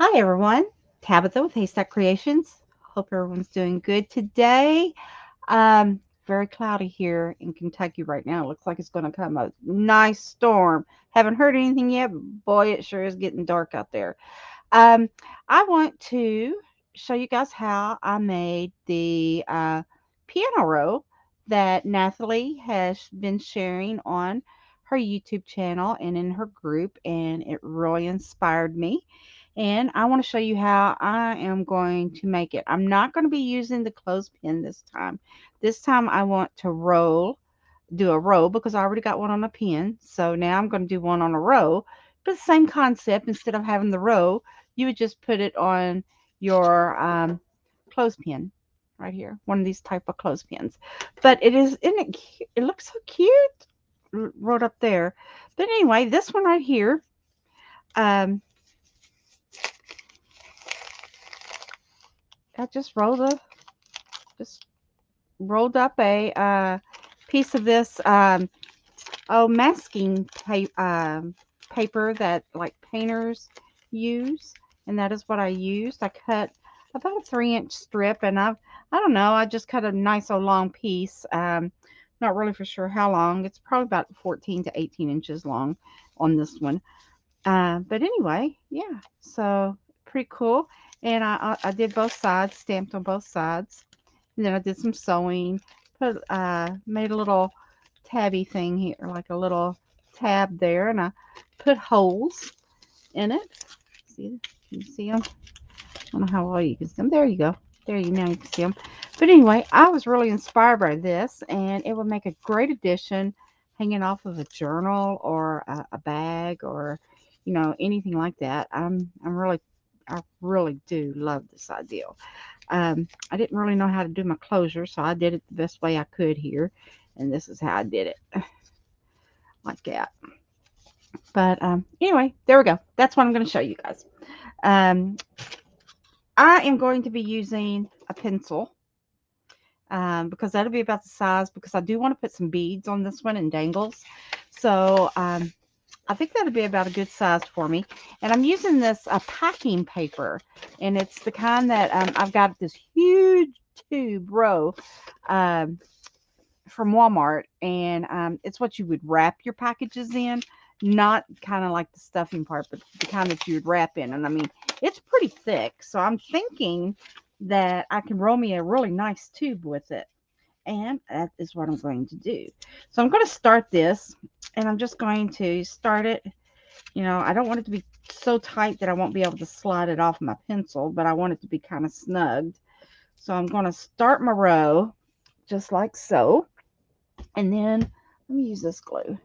Hi everyone, Tabitha with Haystack Creations. Hope everyone's doing good today. Very cloudy here in Kentucky right now. Looks like it's going to come a nice storm. Haven't heard anything yet, but boy, it sure is getting dark out there. Um, I want to show you guys how I made the piano roll that Nathalie has been sharing on her YouTube channel and in her group, and it really inspired me. And I want to show you how I am going to make it. I'm not going to be using the clothespin this time. This time I want to do a row because I already got one on a pin. So now I'm going to do one on a row. But the same concept, instead of having the row, you would just put it on your clothespin right here, one of these type of clothespins. But it is, isn't it cute? It looks so cute, wrote up there. But anyway, this one right here, um, I just rolled up a piece of this masking paper that like painters use, and that is what I used. I cut about a 3-inch strip, and I don't know, I just cut a nice old long piece. Not really for sure how long. It's probably about 14 to 18 inches long on this one. But anyway, yeah. So pretty cool. And I did both sides, stamped on both sides, and then I did some sewing. Made a little tabby thing here, like a little tab there, and I put holes in it. See, can you see them? I don't know how well you can see them. There you go. There you now you can see them. But anyway, I was really inspired by this, and it would make a great addition hanging off of a journal or a bag or anything like that. I really do love this idea. I didn't really know how to do my closure, so I did it the best way I could here, and this is how I did it, like that. But anyway, there we go. That's what I'm going to show you guys. Um, I am going to be using a pencil because that'll be about the size, because I do want to put some beads on this one and dangles. So I think that'll be about a good size for me. And I'm using this packing paper, and it's the kind that I've got this huge tube row um, from Walmart, and it's what you would wrap your packages in, not kind of like the stuffing part, but the kind that you would wrap in. And I mean, it's pretty thick, so I'm thinking that I can roll me a really nice tube with it, and that is what I'm going to do. So I'm going to start this, and I'm just going to start it. I don't want it to be so tight that I won't be able to slide it off my pencil, but I want it to be kind of snugged. So I'm going to start my row just like so. And then let me use this glue.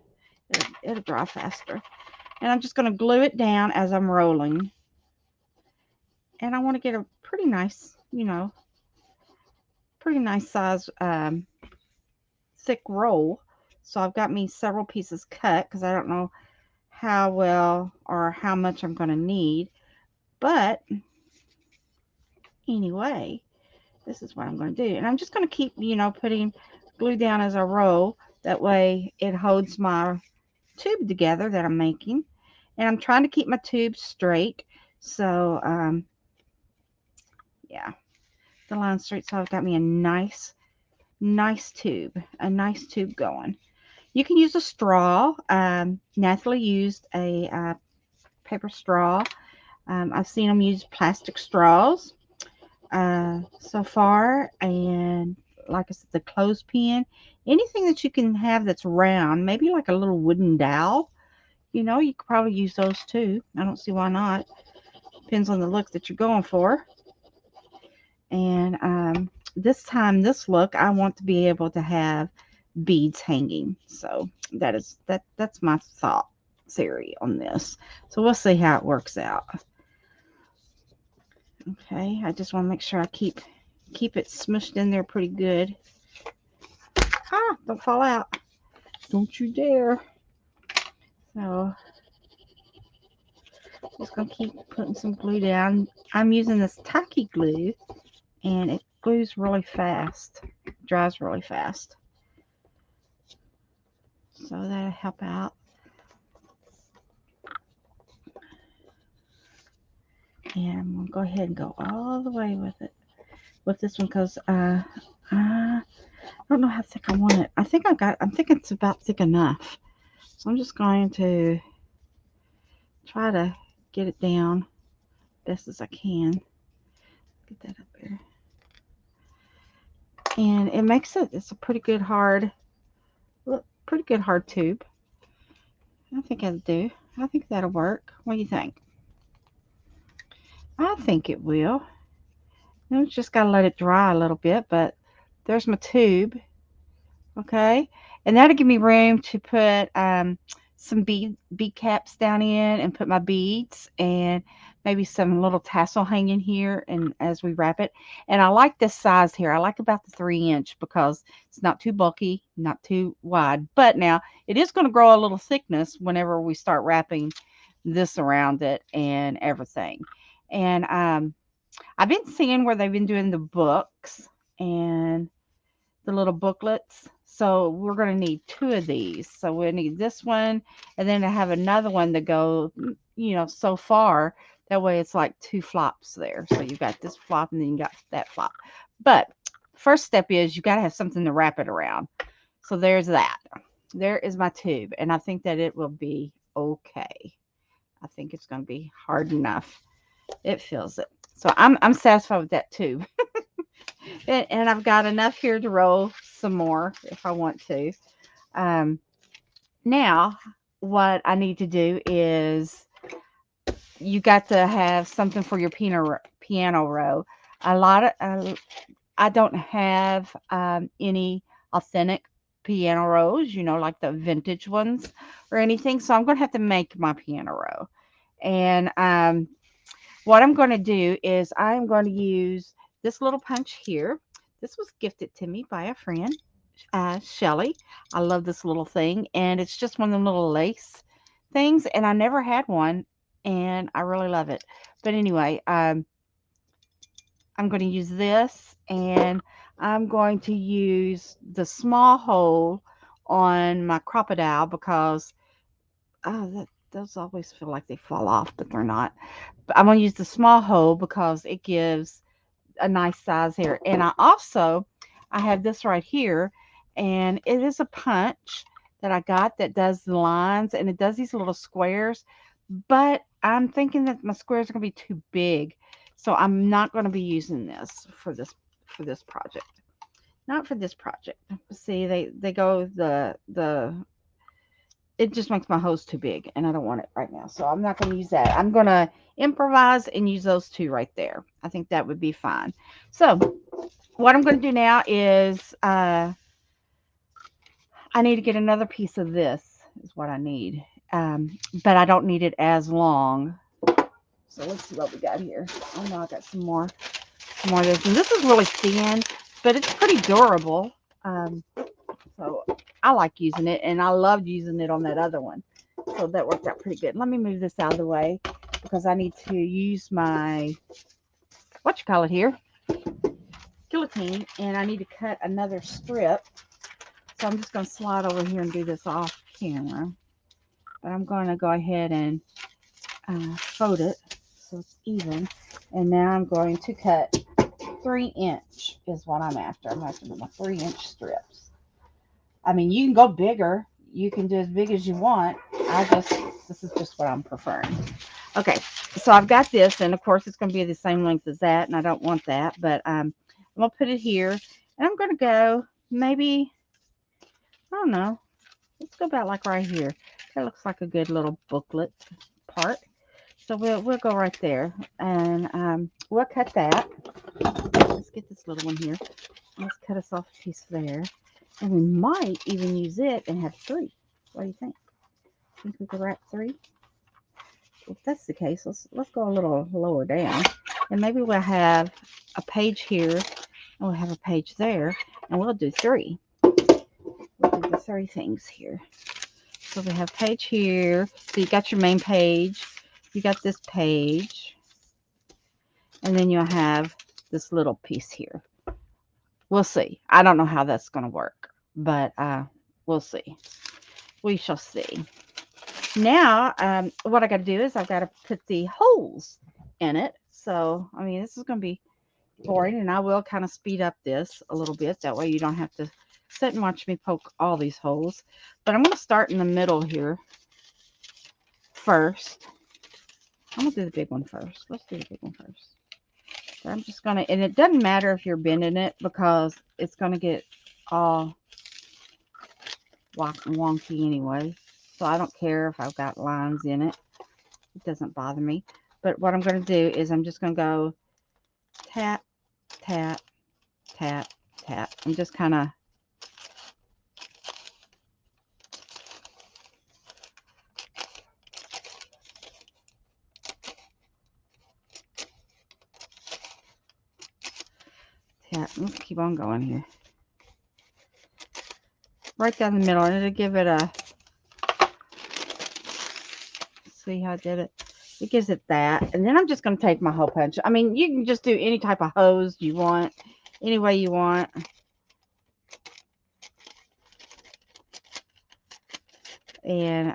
It'll dry faster. And I'm just going to glue it down as I'm rolling. And I want to get a pretty nice size thick roll. So I've got me several pieces cut because I don't know how well or how much I'm going to need. But anyway, this is what I'm going to do. And I'm just going to keep, putting glue down as I roll. That way it holds my tube together that I'm making. And I'm trying to keep my tube straight. So, yeah, the line straight. So I've got me a nice tube going. You can use a straw. Nathalie used a paper straw. I've seen them use plastic straws so far. And like I said, the clothespin, anything that you can have that's round, maybe like a little wooden dowel. You could probably use those too. I don't see why not. Depends on the look that you're going for. And this time, this look, I want to be able to have beads hanging. So that's my thought theory on this. So we'll see how it works out. Okay, I just want to make sure I keep it smushed in there pretty good. Ah, don't fall out. Don't you dare. So just gonna keep putting some glue down. I'm using this tacky glue, and it glues really fast, dries really fast. So that'll help out. And I'm going to go ahead and go all the way with it. With this one because I don't know how thick I want it. I think it's about thick enough. So I'm just going to try to get it down best as I can. Get that up there. And it makes it's a pretty good hard tube. I think it'll do. I think that'll work. What do you think? I think it will. Now we just gotta let it dry a little bit, but there's my tube. Okay. And that'll give me room to put some bead caps down in and put my beads and maybe some little tassel hanging here and as we wrap it. And I like this size here. I like about the 3-inch because it's not too bulky, not too wide. But now it is going to grow a little thickness whenever we start wrapping this around it and everything. And I've been seeing where they've been doing the books and the little booklets. So we're going to need 2 of these. So we'll need this one and then I have another one to go, so far. That way it's like 2 flops there. So you got this flop and then you got that flop. But first step is you got to have something to wrap it around. So there's that. There is my tube. And I think that it will be okay. I think it's going to be hard enough. It feels it. So I'm satisfied with that tube. And I've got enough here to roll some more if I want to. Now, what I need to do is you got to have something for your piano row. I don't have any authentic piano rows, like the vintage ones or anything. So I'm going to have to make my piano row. And what I'm going to do is I'm going to use this little punch here. This was gifted to me by a friend, Shelly. I love this little thing. And it's just one of the little lace things. And I never had one. And I really love it. But anyway, I'm going to use this. And I'm going to use the small hole on my crocodile because those always feel like they fall off, but they're not. But I'm going to use the small hole because it gives a nice size here. And I have this right here, and it is a punch that I got that does the lines, and it does these little squares. But I'm thinking that my squares are going to be too big, so I'm not going to be using this for this project. Not for this project. See, they go it just makes my hose too big and I don't want it right now. So I'm not going to use that. I'm going to improvise and use those 2 right there. I think that would be fine. So what I'm going to do now is I need to get another piece of this is what I need. But I don't need it as long. So let's see what we got here. Oh no, I got some more of this. And this is really thin, but it's pretty durable. So I like using it, and I loved using it on that other one. So that worked out pretty good. Let me move this out of the way because I need to use my, here, guillotine, and I need to cut another strip. So I'm just going to slide over here and do this off camera. But I'm going to go ahead and fold it so it's even. And now I'm going to cut 3-inch is what I'm after. I'm after my 3-inch strips. I mean, you can go bigger. You can do as big as you want. This is just what I'm preferring. Okay, so I've got this, and of course it's going to be the same length as that, and I don't want that, but I'm going to put it here, and I'm going to go maybe, I don't know, let's go about like right here. That looks like a good little booklet part. So we'll go right there, and we'll cut that. Let's get this little one here. Let's cut us off a piece there. And we might even use it and have 3. What do you think? Think we could wrap 3? If that's the case, let's go a little lower down. And maybe we'll have a page here, and we'll have a page there, and we'll do 3. We'll do the 3 things here. So we have page here. So you got your main page. You got this page. And then you'll have this little piece here. We'll see. I don't know how that's going to work, but we'll see. We shall see. Now, what I got to do is I've got to put the holes in it. So, I mean, this is going to be boring, and I will kind of speed up this a little bit. That way you don't have to sit and watch me poke all these holes. But I'm going to start in the middle here first. I'm going to do the big one first. Let's do the big one first. So I'm just going to, and it doesn't matter if you're bending it because it's going to get all wonky anyway. So I don't care if I've got lines in it. It doesn't bother me. But what I'm going to do is I'm just going to go tap, tap, tap, tap. I'm just kind of tap. Let's keep on going here. Right down the middle, and it'll give it a, see how I did it? It gives it that. And then I'm just going to take my hole punch. I mean, you can just do any type of hose you want, any way you want. And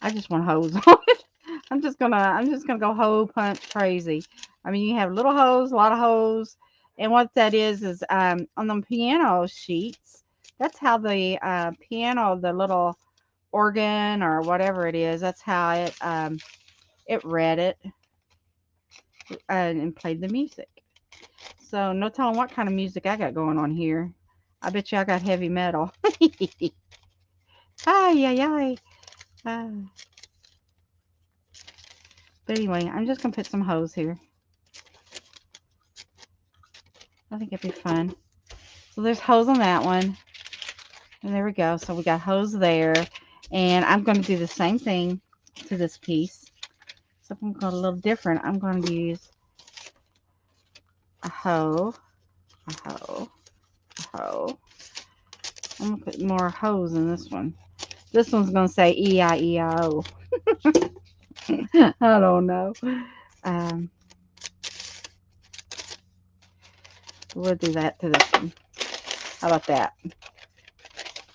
I just want hose on it. I'm just gonna go hole punch crazy. I mean, you have little hose, a lot of hose, and what that is on the piano sheets. That's how the piano, the little organ or whatever it is, that's how it read it and played the music. So no telling what kind of music I got going on here. I bet you I got heavy metal. Ay, ay, ay. Ah. But anyway, I'm just going to put some hose here. I think it'd be fun. So there's hose on that one. And there we go. So we got hose there. And I'm going to do the same thing to this piece. So I'm going to go a little different. I'm going to use a hoe, a hoe, a hoe. I'm going to put more hose in this one. This one's going to say E-I-E-I-O. I don't know. Um, we'll do that to this one. How about that?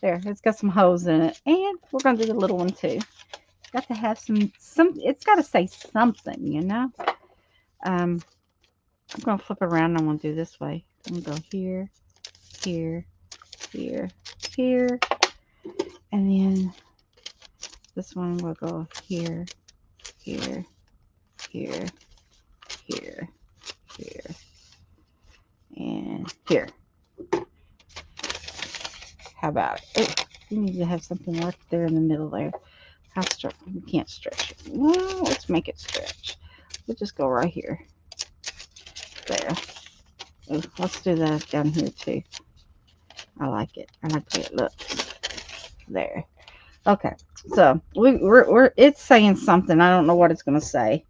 There, it's got some holes in it. And we're going to do the little one too. It's got to have some, it's got to say something, you know? I'm going to flip it around and I'm going to do this way. I'm going to go here, here, here, here. And then this one will go here, here, here, here, here, and here. How about it? You need to have something right there in the middle there. How stretch? We can't stretch it. Well, let's make it stretch. We'll just go right here. There. Ooh, let's do that down here too. I like it. I like the way it looks. There. Okay. So we're it's saying something. I don't know what it's going to say,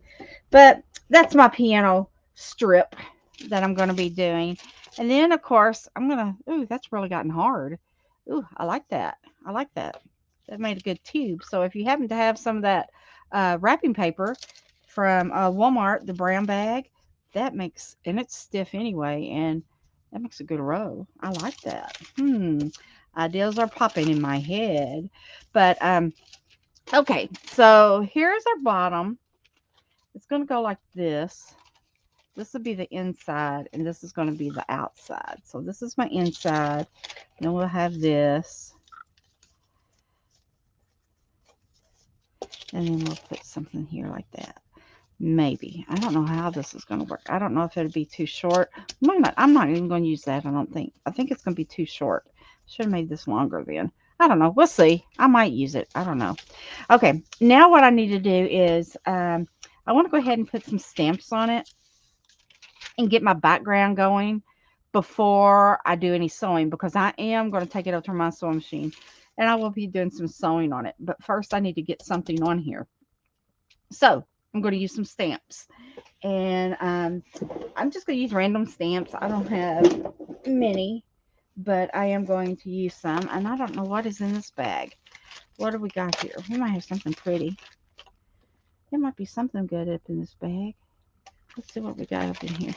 but that's my piano strip that I'm going to be doing. And then of course I'm gonna. Ooh, that's really gotten hard. Ooh, I like that. I like that. That made a good tube. So if you happen to have some of that wrapping paper from Walmart, the brown bag, that makes, and it's stiff anyway, and that makes a good row. I like that. Ideas are popping in my head. But okay, so here's our bottom. It's going to go like this. This will be the inside, and this is going to be the outside. So this is my inside. Then we'll have this. And then we'll put something here like that. Maybe. I don't know how this is going to work. I don't know if it'll be too short. Might not. I'm not even going to use that, I don't think. I think it's going to be too short. Should have made this longer then. I don't know. We'll see. I might use it. I don't know. Okay. Now what I need to do is I want to go ahead and put some stamps on it and get my background going before I do any sewing, because I am going to take it up to my sewing machine and I will be doing some sewing on it. But first I need to get something on here. So I'm going to use some stamps, and I'm just going to use random stamps. I don't have many, but I am going to use some, and I don't know what is in this bag. What do we got here? We might have something pretty. There might be something good up in this bag. Let's see what we got up in here.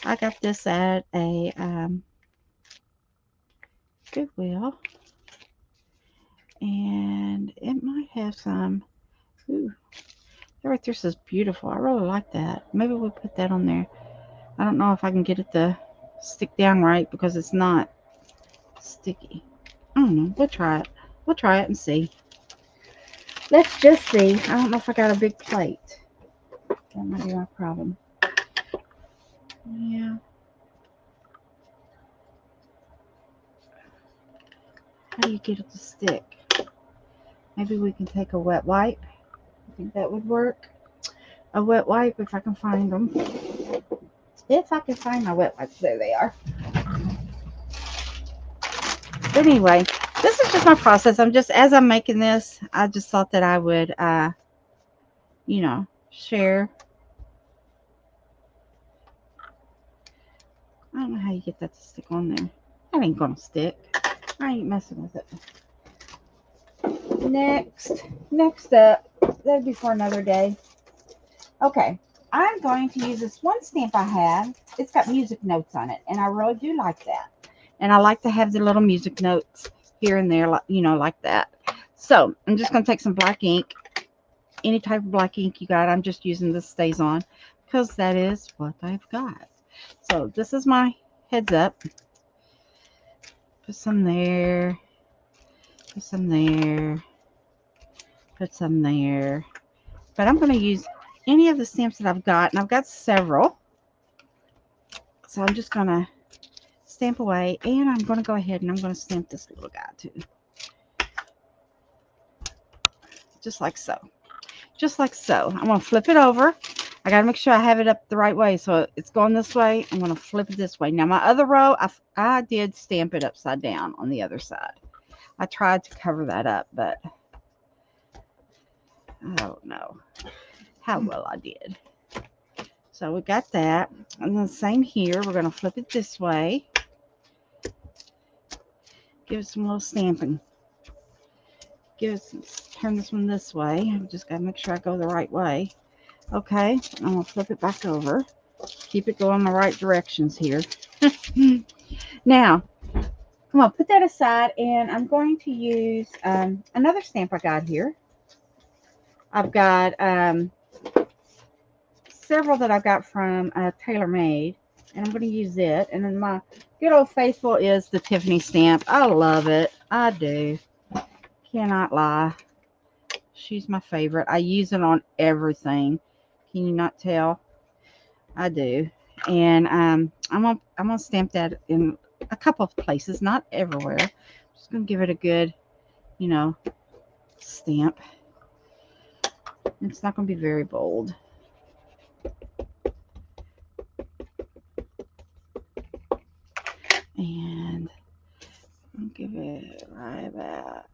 I got this at a Goodwill, and it might have some. Ooh, That right there says beautiful. I really like that. Maybe we'll put that on there. I don't know if I can get it to stick down right because it's not sticky. I don't know. We'll try it. We'll try it and see. Let's just see. I don't know if I got a big plate. That might be my problem. Yeah. How do you get it to stick? Maybe we can take a wet wipe. I think that would work. A wet wipe if I can find them. If I can find my wet wipes. There they are. But anyway, this is just my process. As I'm making this, I just thought that I would, share. I don't know how you get that to stick on there. That ain't gonna stick. I ain't messing with it. Next up, that'll be for another day. Okay, I'm going to use this one stamp I have. It's got music notes on it, and I really do like that. And I like to have the little music notes here and there, like that. So I'm just going to take some black ink, any type of black ink you got. I'm just using this Stays On because that is what I've got. So this is my heads up. Put some there. Put some there. Put some there. But I'm going to use any of the stamps that I've got, and I've got several. So I'm just going to stamp away, and I'm going to go ahead and I'm going to stamp this little guy too. Just like so. Just like so. I'm going to flip it over. I got to make sure I have it up the right way. So it's going this way. I'm going to flip it this way. Now my other row, I did stamp it upside down on the other side. I tried to cover that up, but I don't know how well I did. So we got that. And then same here. We're going to flip it this way. Give it some little stamping. Turn this one this way. I just got to make sure I go the right way. Okay. I'm going to flip it back over. Keep it going the right directions here. Now, I'm going to put that aside, and I'm going to use another stamp I got here. I've got several that I got from TaylorMade, and I'm going to use it. And then my good old faithful is the Tiffany stamp. I love it. I do. Cannot lie. She's my favorite. I use it on everything. Can you not tell? I do. And I'm gonna stamp that in a couple of places, not everywhere. I'm just gonna give it a good, stamp. It's not gonna be very bold. And I'll give it right about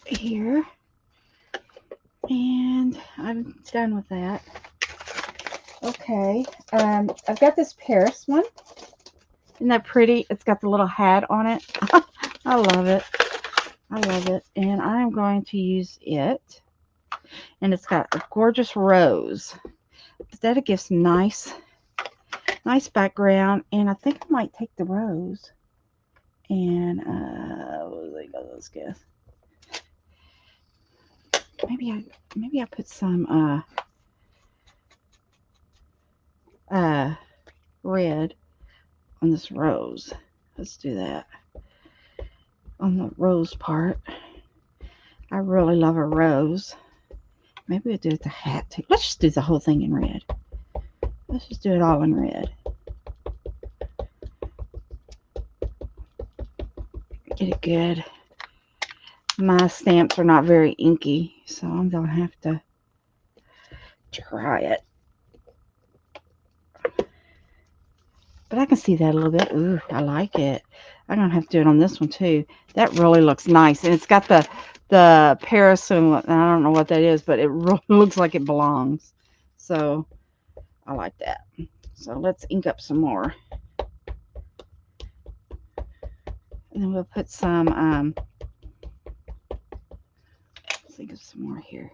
here. And I'm done with that. Okay. I've got this Paris one. Isn't that pretty? It's got the little hat on it. I love it. I love it. And I'm going to use it. And it's got a gorgeous rose. That'll give some nice background. And I think I might take the rose. And let's guess. Maybe I put some red on this rose. Let's do that. On the rose part. I really love a rose. Maybe we'll do it the hat too. Let's just do the whole thing in red. Let's just do it all in red. Get it good. My stamps are not very inky, so I'm going to have to try it. But I can see that a little bit. Ooh, I like it. I'm going to have to do it on this one too. That really looks nice. And it's got the Paris, and I don't know what that is, but it really looks like it belongs. So I like that. So let's ink up some more. And then we'll put some, let's think of some more here.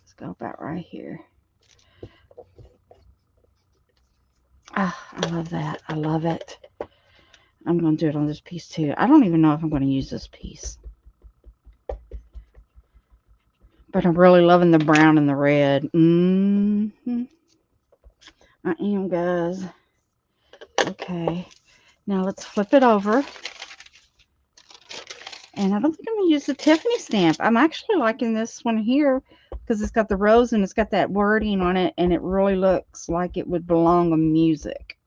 Let's go about right here. Ah, I love that. I love it. I'm going to do it on this piece too. I don't even know if I'm going to use this piece. But I'm really loving the brown and the red. I am, guys. Okay. Now let's flip it over. And I don't think I'm going to use the Tiffany stamp. I'm actually liking this one here because it's got the rose and it's got that wording on it. And it really looks like it would belong on music.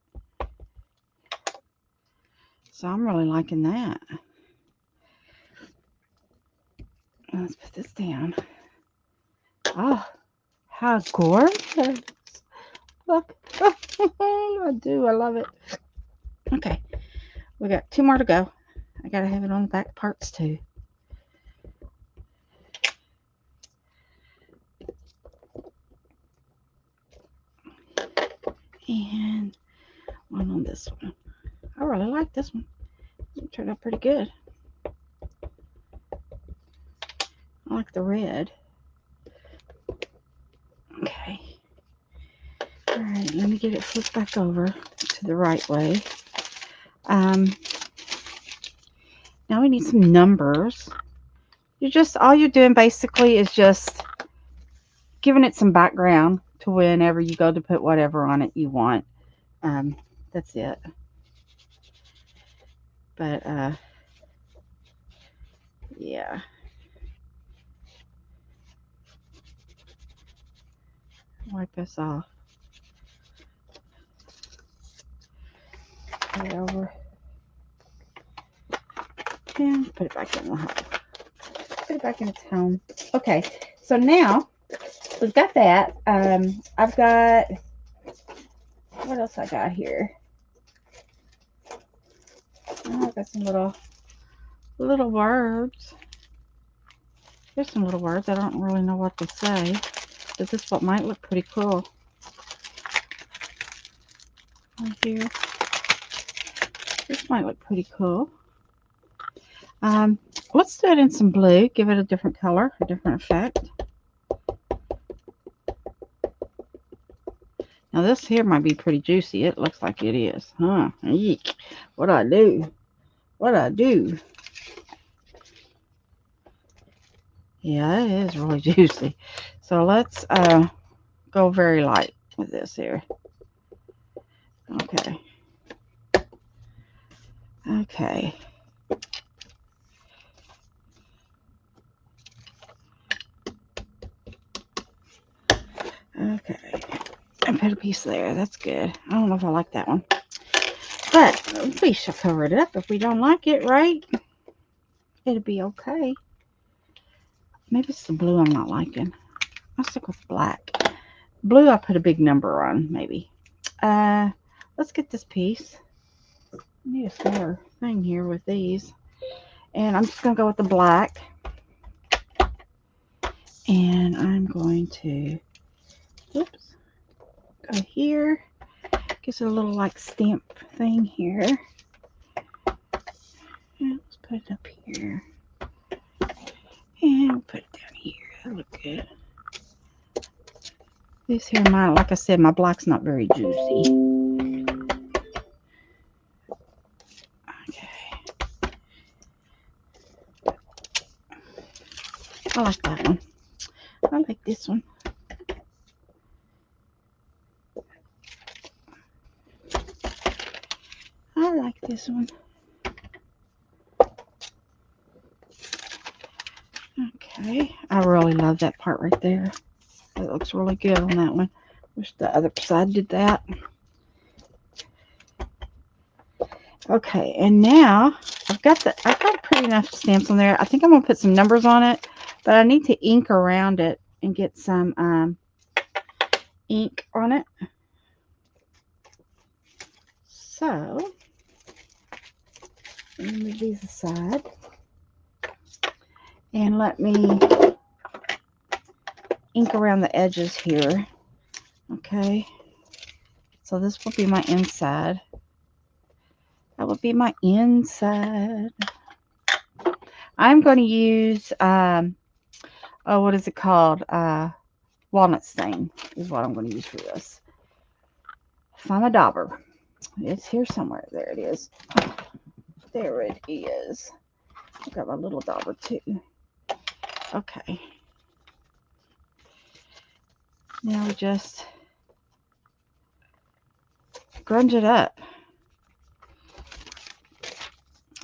So I'm really liking that. Let's put this down. Oh, how gorgeous. Look. I do. I love it. Okay. We got 2 more to go. I got to have it on the back parts too. And one on this one. I really like this one. It turned out pretty good. I like the red. Okay. All right, let me get it flipped back over to the right way. Now we need some numbers. All you're doing basically is just giving it some background to whenever you go to put whatever on it you want. That's it. But yeah. Wipe this off. Put it over. And put it back in the home. Put it back in its home. Okay, so now we've got that. I've got, what else I got here? Oh, I've got some little words. There's some little words. I don't really know what to say, but this one might look pretty cool. Right here. This might look pretty cool. Let's do it in some blue. Give it a different color, a different effect. Now this here might be pretty juicy. It looks like it is. Huh? Eek. What I do? What I do? Yeah, it is really juicy. So let's go very light with this here. Okay. Okay. Okay. I put a piece there. That's good. I don't know if I like that one. But we shall cover it up if we don't like it, right? It'll be okay. Maybe it's the blue I'm not liking. I'll stick with black. Blue I put a big number on, maybe. Let's get this piece. I need a smaller thing here with these. And I'm just going to go with the black. And I'm going to, oops, go here. Gives it a little like stamp thing here. And let's put it up here. And we'll put it down here. That'll look good. This here, like I said, my black's not very juicy. Okay. I like that one. I like this one. I like this one. Okay. I really love that part right there. It looks really good on that one. Wish the other side did that. Okay, and now I've got pretty enough stamps on there. I think I'm gonna put some numbers on it, but I need to ink around it and get some ink on it. So let me move these aside and let me ink around the edges here. Okay, so this will be my inside. That would be my inside. I'm going to use, what is it called? Walnut stain is what I'm going to use for this. Find my dauber. It's here somewhere. There it is. There it is. I've got my little dauber too. Okay. Now we just grunge it up.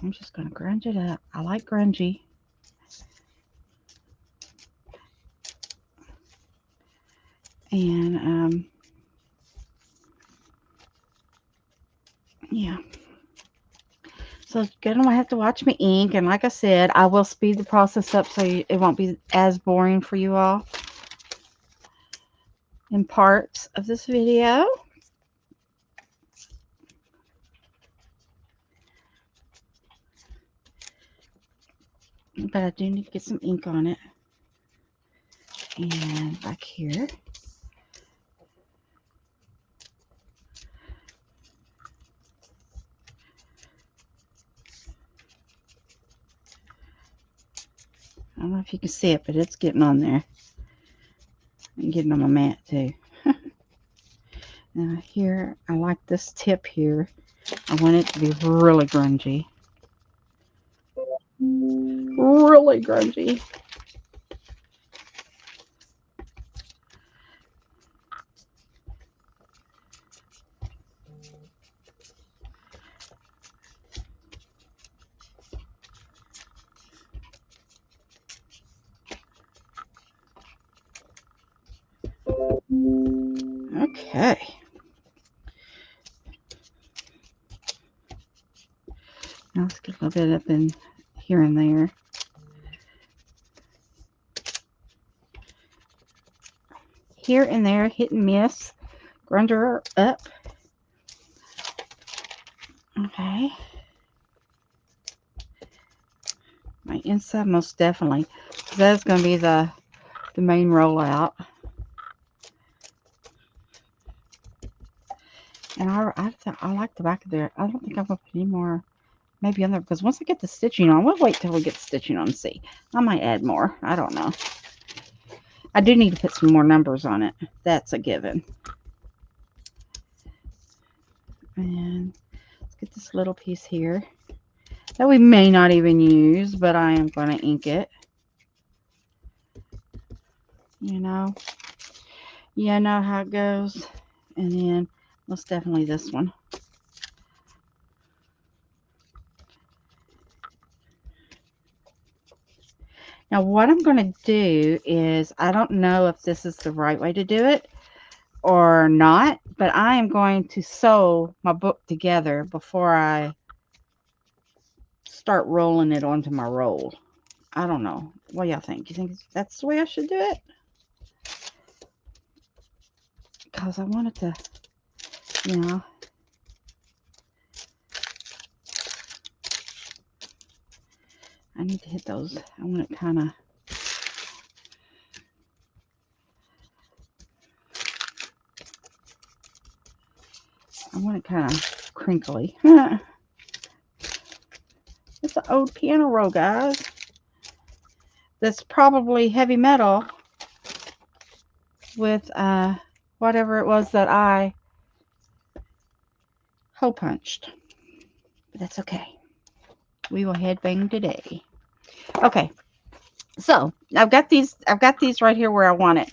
I'm just going to grunge it up. I like grungy. And, yeah. So you're going to have to watch me ink. And like I said, I will speed the process up so it won't be as boring for you all in parts of this video. But I do need to get some ink on it. And back here. I don't know if you can see it, but it's getting on there. And getting on my mat too. Now here, I like this tip here. I want it to be really grungy. Really grungy. Okay. Now let's get a little bit up in here and there. Here and there, hit and miss. Grunge her up. Okay. My inside most definitely. That's going to be the main rollout. And I like the back of there. I don't think I'm going to put any more maybe on there because once I get the stitching on, we'll wait till we get the stitching on and see. I might add more. I don't know. I do need to put some more numbers on it. That's a given. And let's get this little piece here that we may not even use, but I am going to ink it. You know how it goes. And then most definitely this one. Now what I'm going to do is, I don't know if this is the right way to do it or not, but I am going to sew my book together before I start rolling it onto my roll. I don't know. What do y'all think? You think that's the way I should do it? Because I wanted to, you know. I need to hit those. I want it kind of. I want it kind of crinkly. It's an old piano roll, guys. That's probably heavy metal with whatever it was that I hole punched. But that's okay. We will headbang today. Okay. So I've got these right here where I want it.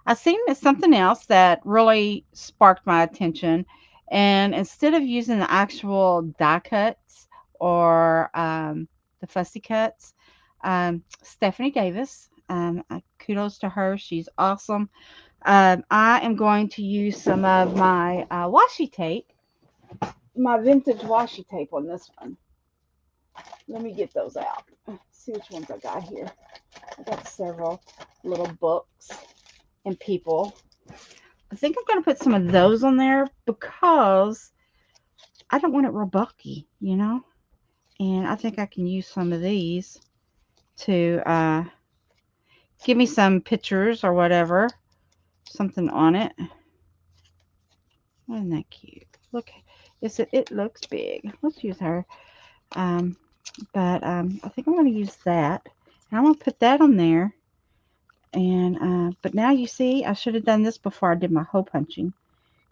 I seen something else that really sparked my attention, and instead of using the actual die cuts or the fussy cuts, Stephanie Davis, kudos to her, she's awesome. I am going to use some of my washi tape, my vintage washi tape on this one. Let me get those out. See which ones I got here. I got several little books and people. I think I'm going to put some of those on there because I don't want it real bulky, you know. And I think I can use some of these to give me some pictures or whatever. Something on it. Isn't that cute? Look, it looks big. Let's use her. But I think I'm going to use that. And I'm going to put that on there. And but now you see, I should have done this before I did my hole punching,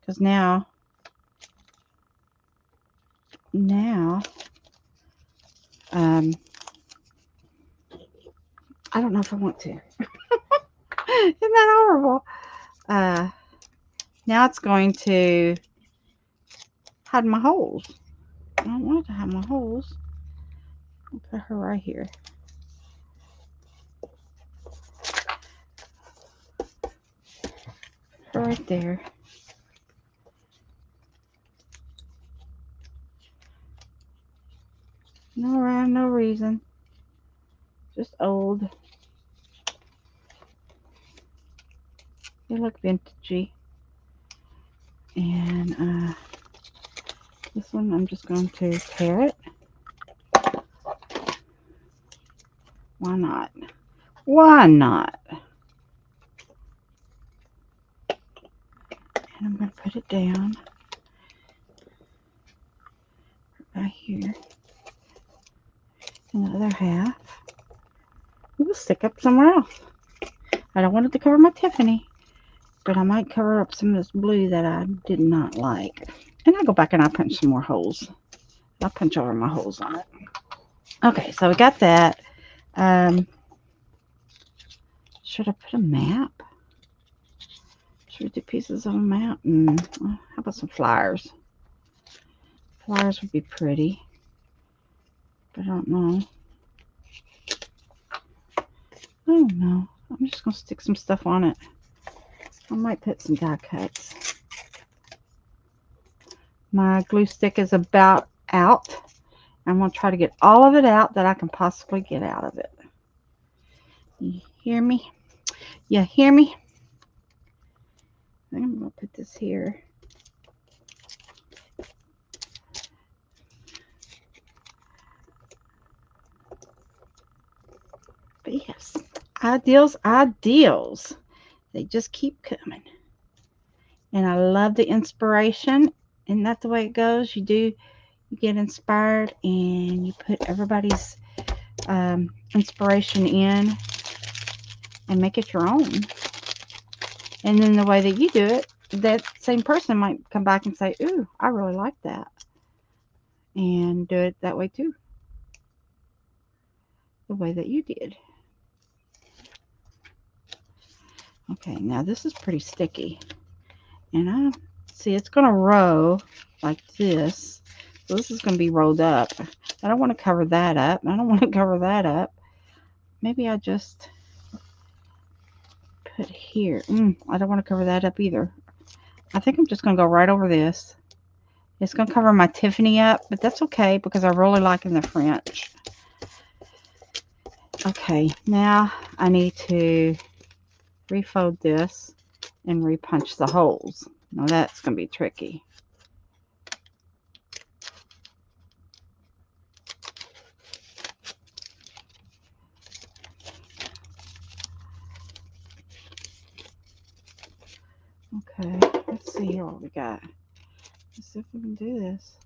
because now I don't know if I want to. Isn't that horrible? Now it's going to hide my holes. I don't want it to hide my holes. I'll put her right here. Right there. No rhyme, no reason. Just old. They look vintagey. And this one I'm just going to tear it. Why not? Why not? And I'm going to put it down right here. And the other half we'll stick up somewhere else. I don't want it to cover my Tiffany, but I might cover up some of this blue that I did not like. And I'll go back and I'll punch some more holes. I'll punch over my holes on it. Okay, so we got that. Should I put a map? Should we do pieces of a map? How about some flowers? Flowers would be pretty, but I don't know. I don't know. I'm just going to stick some stuff on it. I might put some die cuts. My glue stick is about out. I'm going to try to get all of it out that I can possibly get out of it. You hear me? You hear me? I'm going to put this here. But yes, ideals, ideals. They just keep coming. And I love the inspiration. Isn't that the way it goes? You get inspired and you put everybody's inspiration in and make it your own. And then the way that you do it, that same person might come back and say, ooh, I really like that. And do it that way too. The way that you did. Okay, now this is pretty sticky. And I see it's going to roll like this. So this is going to be rolled up. I don't want to cover that up. I don't want to cover that up. Maybe I just put here. I don't want to cover that up either. I think I'm just going to go right over this. It's going to cover my Tiffany up, but that's okay because I really like in the French. Okay, now I need to refold this and repunch the holes. Now that's going to be tricky. Okay, let's see here what we got. Let's see if we can do this.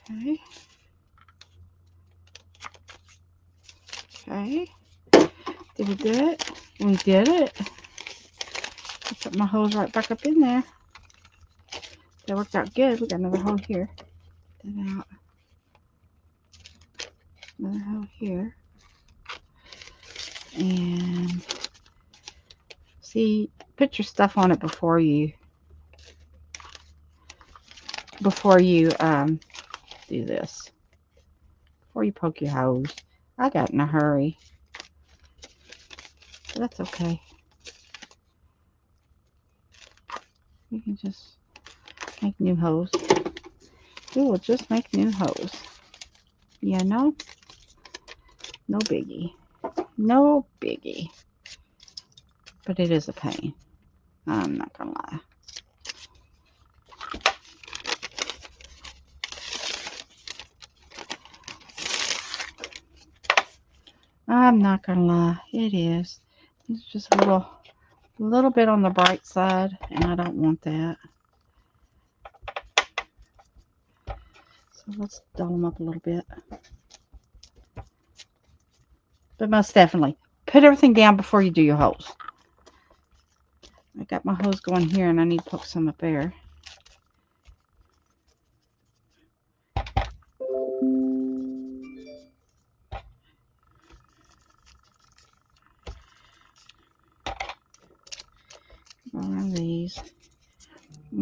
Okay. Okay. Did we do it? We did it. I put my holes right back up in there. That worked out good. We got another hole here. Get that out. Another hole here. And see, put your stuff on it before you do this. Before you poke your hose. I got in a hurry. But that's okay. We can just make new hose. We will just make new hose. Yeah, no biggie. No biggie. But it is a pain. I'm not gonna lie. I'm not gonna lie. It is. It's just a little bit on the bright side, and I don't want that. So let's dull them up a little bit. But most definitely, put everything down before you do your hose. I got my hose going here, and I need to poke some up there.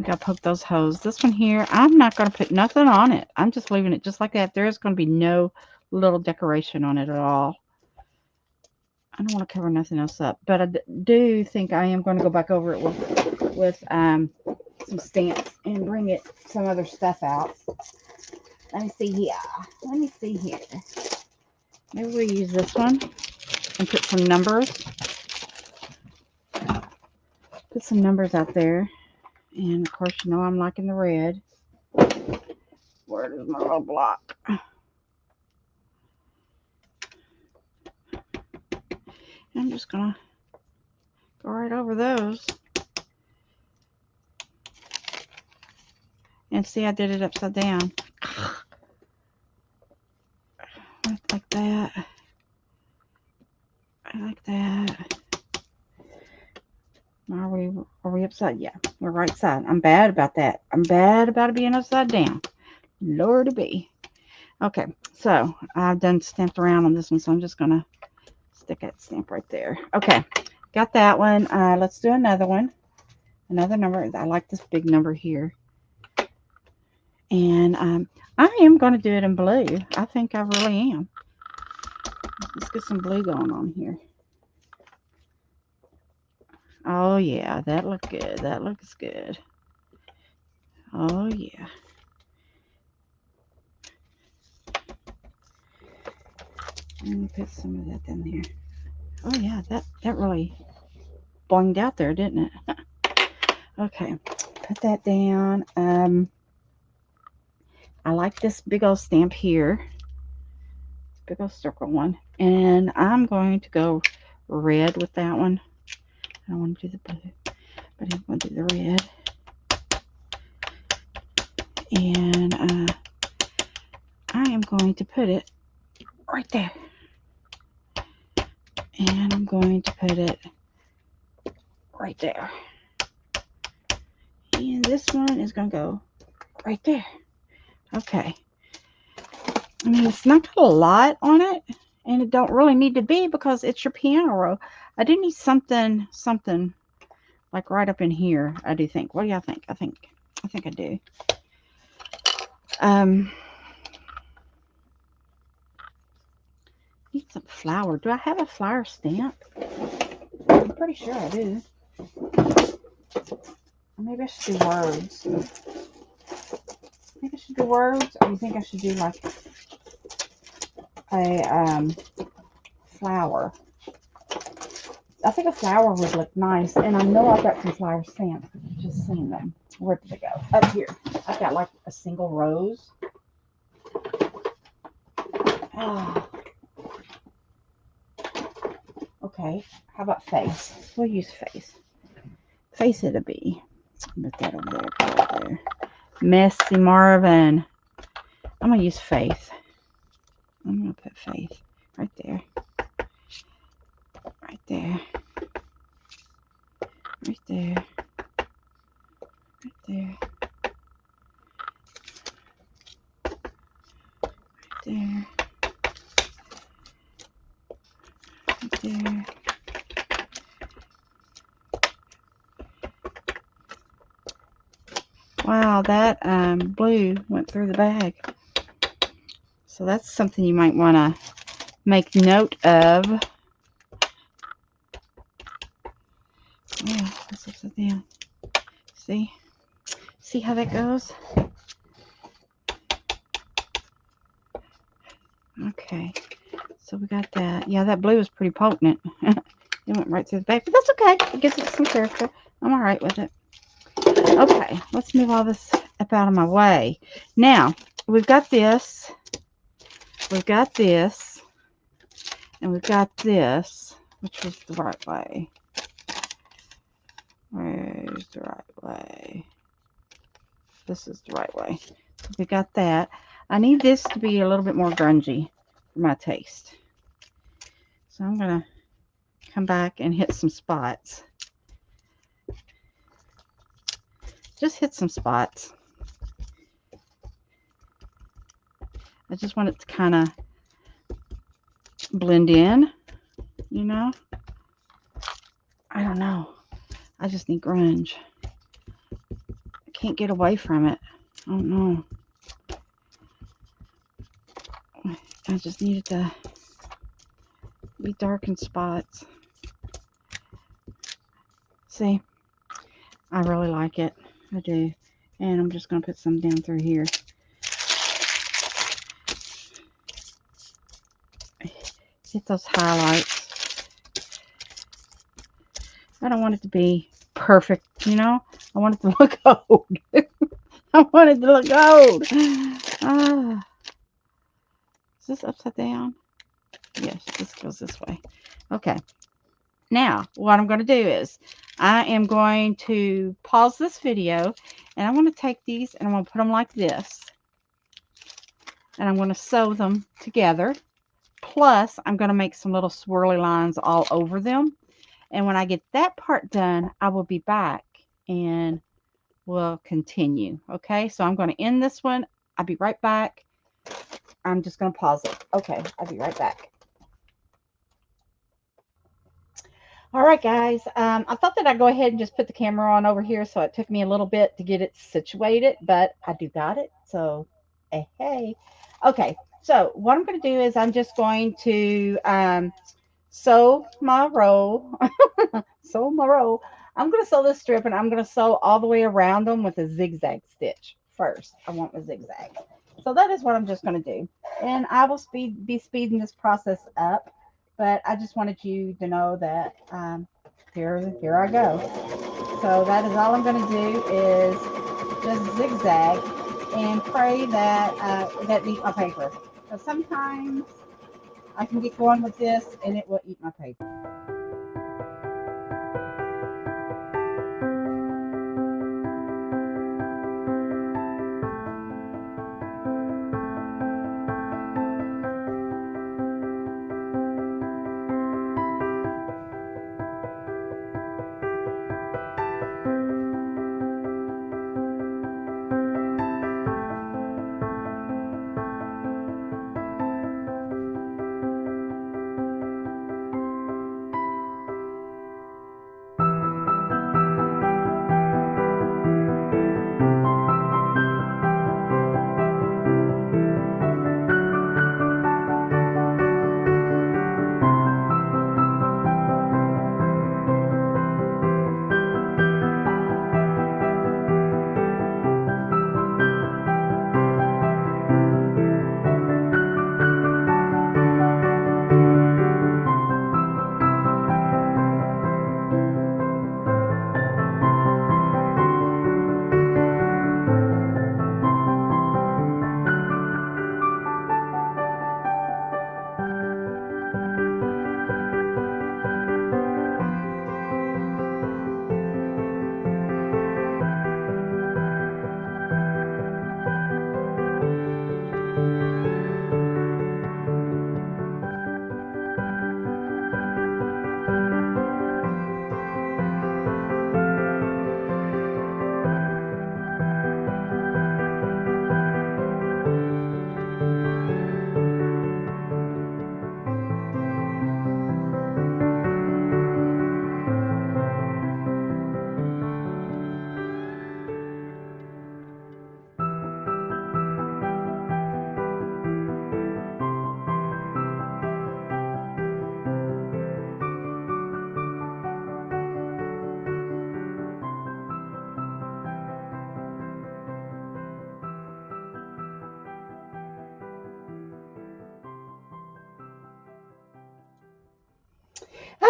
gotta poke those holes. This one here, I'm not gonna put nothing on it. I'm just leaving it just like that. There's gonna be no little decoration on it at all. I don't want to cover nothing else up, but I do think I am going to go back over it with some stamps and bring it some other stuff out. Let me see here. Let me see here. Maybe we use this one and put some numbers. Put some numbers out there. And of course, you know I'm liking the red. Where is my little block? I'm just gonna go right over those. And see, I did it upside down. Like that. I like that. Are we upside? Yeah, we're right side. I'm bad about that. I'm bad about it being upside down. Lordy be. Okay, so I've done stamped around on this one, so I'm just gonna stick that stamp right there. Okay, got that one. Let's do another one. Another number. I like this big number here. And I am going to do it in blue. I think I really am. Let's get some blue going on here. Oh, yeah. That looks good. That looks good. Oh, yeah. Let me put some of that in there. Oh, yeah. That really boinged out there, didn't it? Okay. Put that down. I like this big old stamp here. Big old circle one. And I'm going to go red with that one. I don't want to do the blue, but I'm going to do the red. And I am going to put it right there. And I'm going to put it right there. And this one is going to go right there. Okay. I mean, it's not got a lot on it, and it don't really need to be because it's your piano roll. I do need something like right up in here. I do think. What do y'all think? I think I do. Need some flower. Do I have a flower stamp? I'm pretty sure I do. Maybe I should do words. I think I should do words, or do you think I should do like a flower? I think a flower would look nice, and I know I've got some flower stamps. I've just seen them. Where did they go? Up here. I've got like a single rose. Okay, how about face? We'll use face. Face it'll be. Put that over there. Put that there. Messy Marvin. I'm gonna use faith. I'm gonna put faith right there. Right there. Right there. Right there. Right there. Right there. Wow, that blue went through the bag. So that's something you might want to make note of. Yeah, this upside down. See? See how that goes? Okay. So we got that. Yeah, that blue is pretty potent. It went right through the bag. But that's okay. It gives it some character. I'm alright with it. Okay, let's move all this up out of my way. Now, we've got this. We've got this. And we've got this, which was the right way. Where's the right way? This is the right way. So we got that. I need this to be a little bit more grungy for my taste. So I'm going to come back and hit some spots. Just hit some spots. I just want it to kind of blend in, you know? I don't know. I just need grunge. I can't get away from it. I don't know. I just needed to be dark in spots. See, I really like it. I do. And I'm just going to put some down through here. Get those highlights. I don't want it to be perfect, you know. I want it to look old. I want it to look old. Ah. Is this upside down? Yes, this goes this way. Okay. Now, what I'm going to do is I am going to pause this video, and I'm going to take these and I'm going to put them like this. And I'm going to sew them together. Plus, I'm going to make some little swirly lines all over them. And when I get that part done, I will be back and we'll continue. Okay, so I'm going to end this one. I'll be right back. I'm just going to pause it. Okay, I'll be right back. All right, guys. I thought that I'd go ahead and just put the camera on over here, so it took me a little bit to get it situated, but I do got it. So, hey. Okay, so what I'm going to do is I'm just going to sew my row. Sew my row. I'm going to sew this strip, and I'm going to sew all the way around them with a zigzag stitch first. I want my zigzag. So that is what I'm just going to do. And I will be speeding this process up. But I just wanted you to know that here I go. So that is all I'm going to do is just zigzag and pray that that eat my paper. So sometimes I can get going with this and it will eat my paper.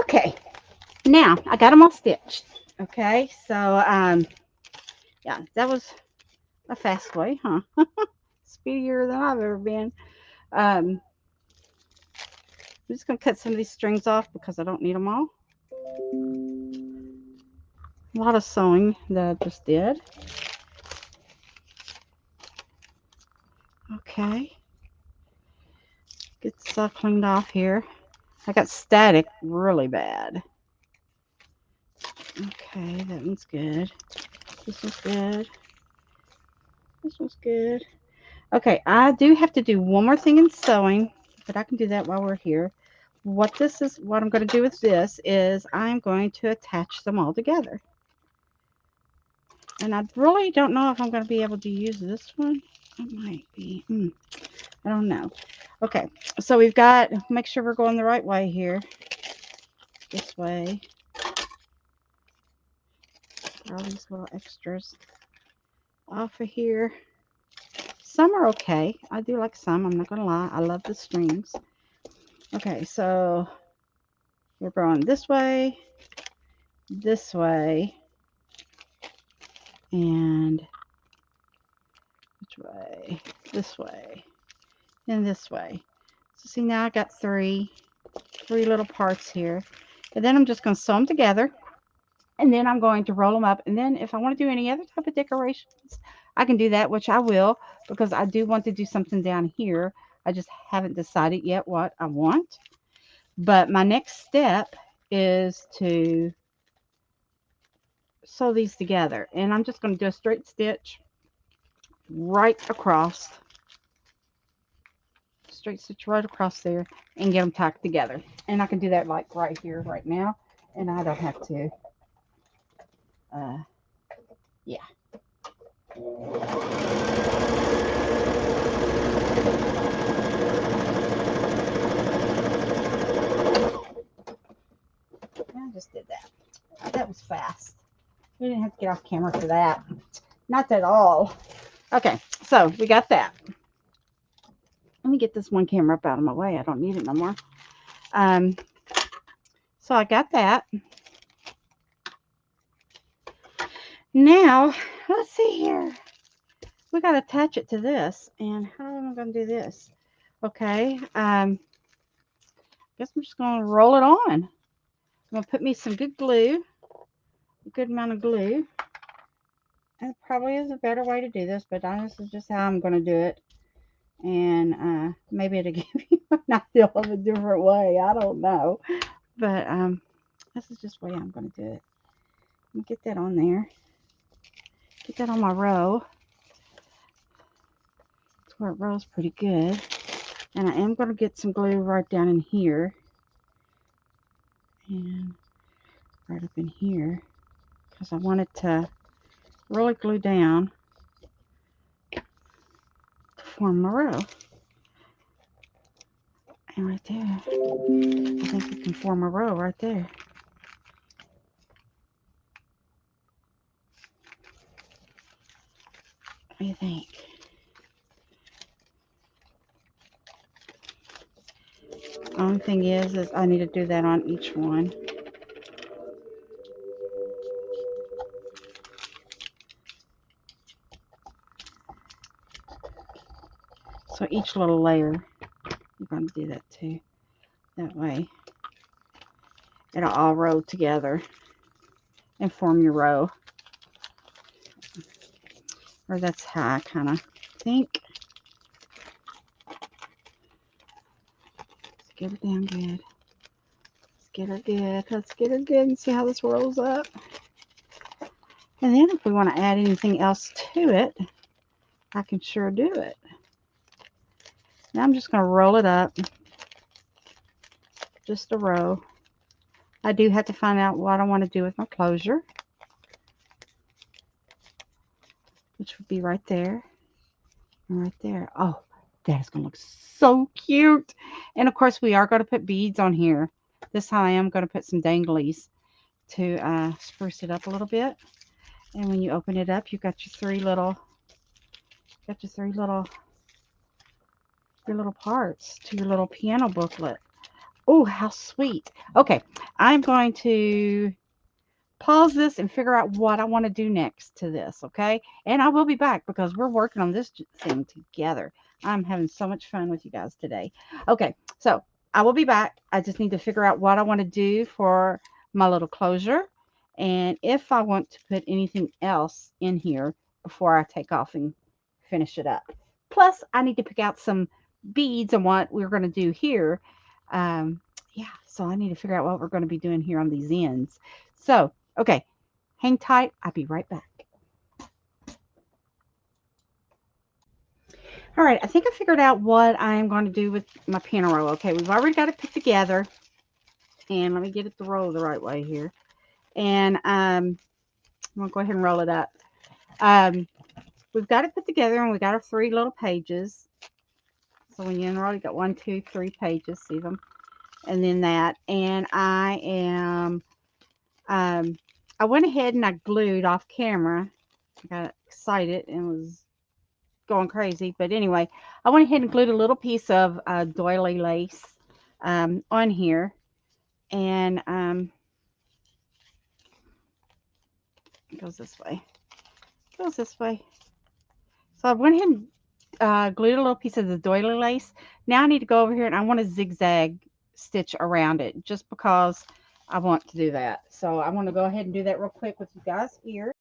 Okay, now I got them all stitched. Okay, so yeah, that was a fast way, huh? Speedier than I've ever been. I'm just gonna cut some of these strings off because I don't need them all. A lot of sewing that I just did. Okay, get this all cleaned off here. I got static really bad. Okay, that one's good. This one's good. This one's good. Okay, I do have to do one more thing in sewing, but I can do that while we're here. What I'm going to do with this is I'm going to attach them all together. And I really don't know if I'm going to be able to use this one. I might be. I don't know. Okay, so we've got, make sure we're going the right way here. This way. All these little extras off of here. Some are okay. I do like some. I'm not going to lie. I love the strings. Okay, so we're going this way, and which way? This way, and this way. So see, now I got three little parts here. And then I'm just going to sew them together. And then I'm going to roll them up. And then if I want to do any other type of decorations, I can do that, which I will, because I do want to do something down here. I just haven't decided yet what I want. But my next step is to sew these together. And I'm just going to do a straight stitch right across. Straight stitch right across there and get them tacked together. And I can do that like right here, right now. And I don't have to, yeah. I just did that. That was fast. You didn't have to get off camera for that. Not at all. Okay, so we got that. Let me get this one camera up out of my way. I don't need it no more. So I got that. Now, let's see here. We got to attach it to this. And how am I going to do this? Okay. I guess I'm just going to roll it on. I'm going to put me some good glue. A good amount of glue. And probably is a better way to do this, but this is just how I'm going to do it. And maybe it'll give you an idea of a different way. I don't know. But this is just the way I'm going to do it. Let me get that on there. Get that on my row. It's where it rolls pretty good. And I am going to get some glue right down in here. And right up in here. Because I want it to really glue down to form my row. And right there, I think we can form a row right there. What do you think? Only thing is I need to do that on each one. So each little layer, you're going to do that too. That way, it'll all roll together and form your row. Or that's how I kind of think. Let's get her down good. Let's get her good. Let's get her good and see how this rolls up. And then if we want to add anything else to it, I can sure do it. Now I'm just going to roll it up. Just a row. I do have to find out what I want to do with my closure, which would be right there and right there. Oh, that is going to look so cute. And of course, we are going to put beads on here. This time I am going to put some danglies to spruce it up a little bit. And when you open it up, you've got your three little parts to your little piano booklet. Oh, how sweet. Okay, I'm going to pause this and figure out what I want to do next to this, okay? And I will be back because we're working on this thing together. I'm having so much fun with you guys today. Okay, so I will be back. I just need to figure out what I want to do for my little closure and if I want to put anything else in here before I take off and finish it up. Plus, I need to pick out some beads and what we're going to do here. Yeah, so I need to figure out what we're going to be doing here on these ends. So, okay, hang tight. I'll be right back. All right, I think I figured out what I am going to do with my piano row. Okay, we've already got it put together. And let me get it to roll the right way here. And I'm going to go ahead and roll it up. We've got it put together, and we got our 3 little pages. So when you enroll, you got 1, 2, 3 pages. See them? And then that. And I went ahead and I glued off camera. I got excited and was going crazy. But anyway, I went ahead and glued a little piece of doily lace on here. And it goes this way. It goes this way. So I went ahead and glued a little piece of the doily lace. Now I need to go over here and I want to zigzag stitch around it just because I want to do that. So I want to go ahead and do that real quick with you guys here.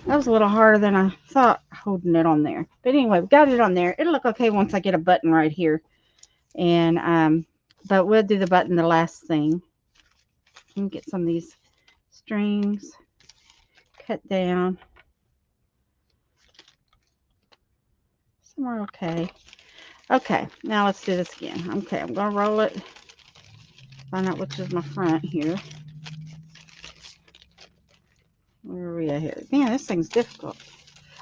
That was a little harder than I thought holding it on there. But anyway, we got it on there. It'll look okay once I get a button right here. And but we'll do the button the last thing. And get some of these strings cut down. Some are okay. Okay, now let's do this again. Okay, I'm gonna roll it. Find out which is my front here. Where are we at here? Man, this thing's difficult.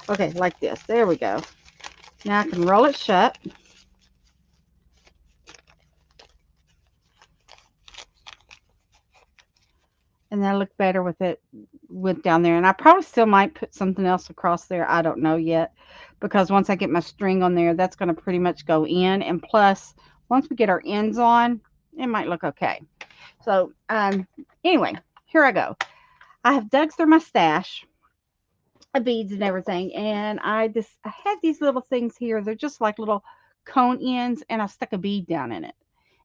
Okay, like this. There we go. Now I can roll it shut. And that'll look better with it with down there. And I probably still might put something else across there. I don't know yet. Because once I get my string on there, that's going to pretty much go in. And plus, once we get our ends on, it might look okay. So, anyway, here I go. I have dug through my stash of beads and everything. And I had these little things here. They're just like little cone ends. And I stuck a bead down in it.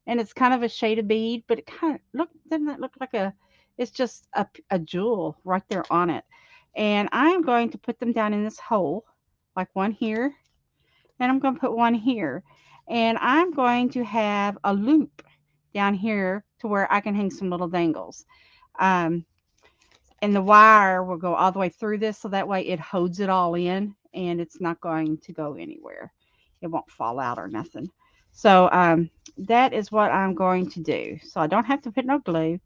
And it's kind of a shaded bead, but it kind of doesn't that look like it's just a jewel right there on it. And I'm going to put them down in this hole, like one here, and I'm going to put one here. And I'm going to have a loop down here to where I can hang some little dangles. Um, and the wire will go all the way through this, so that way it holds it all in, and it's not going to go anywhere. It won't fall out or nothing. So that is what I'm going to do. So I don't have to put no glue.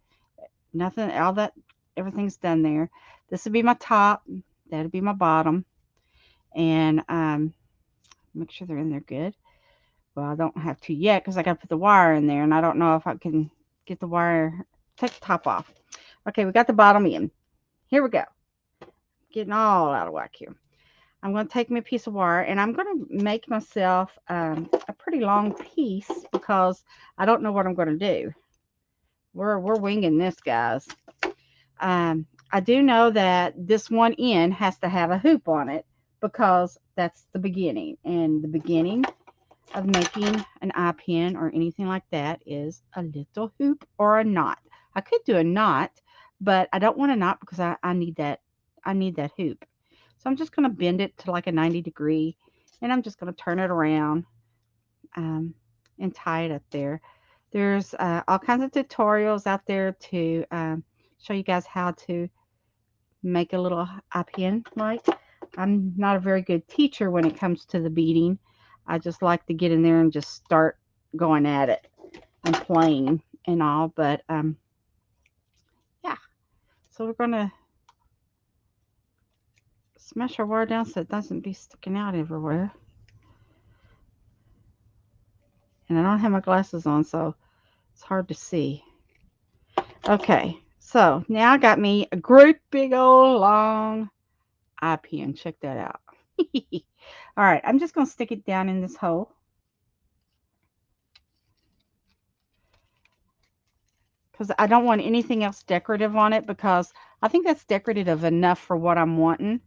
Nothing, all that, everything's done there. This will be my top. That'll be my bottom. And make sure they're in there good. Well, I don't have to yet because I got to put the wire in there. And I don't know if I can get the wire, take the top off. Okay, we got the bottom in. Here we go. Getting all out of whack here. I'm going to take me a piece of wire and I'm going to make myself a pretty long piece because I don't know what I'm going to do. We're winging this, guys. I do know that this one end has to have a hoop on it because that's the beginning. And the beginning of making an eye pin or anything like that is a little hoop or a knot. I could do a knot, but I don't want a knot because I need that. I need that hoop. So I'm just going to bend it to like a 90-degree, and I'm just going to turn it around and tie it up there. There's all kinds of tutorials out there to show you guys how to make a little eye pin. Like, I'm not a very good teacher when it comes to the beading. I just like to get in there and just start going at it and playing and all. But yeah, so we're going to smash our wire down so it doesn't be sticking out everywhere. And I don't have my glasses on, so it's hard to see. Okay, so now I got me a great big old long eye pin. Check that out. All right, I'm just going to stick it down in this hole. Because I don't want anything else decorative on it because I think that's decorative enough for what I'm wanting.